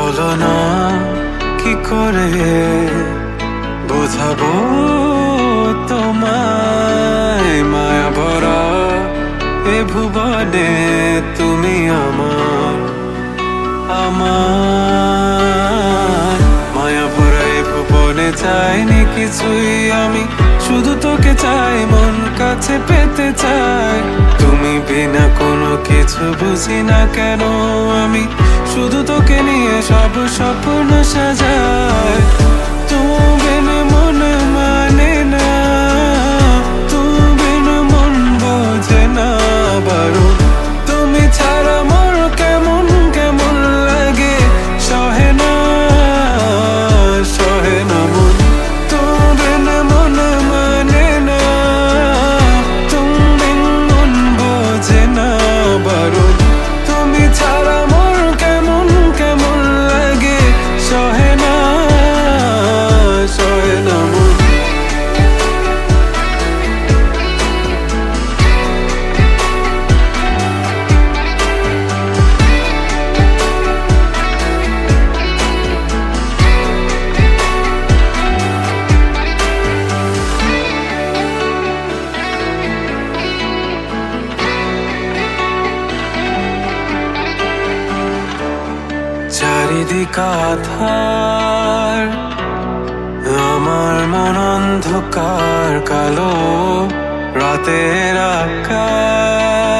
বলো না কি করে বোঝাবো তোমায়, মায়া ভরা এ ভুবনে তুমি আমার আমার। মায়া ভরা এ ভুবনে চাইনি কিছুই আমি, শুধু তোকে চাই, মন কাছে পেতে চাই। তুমি বিনা কোনো কিছু বুঝি না কেন আমি, শুধু তোকে নিয়ে সব স্বপ্ন সাজাই। তুমি বিনা মন মানে না, তুমি বিনা মন বোঝে না বারণ। তুমি ছাড়া মোর কেমন কেমন লাগে, সহে না সহে না মন। তুমি বিনা মন মানে না, তুমি বিনা মন বোঝে না বারণ। তুমি ছাড়া মোর কেমন কেমন লাগে, সহে না সহে না মন। চারিদিক আধার, আমার মন অন্ধকার কালো, রাতের আকাশ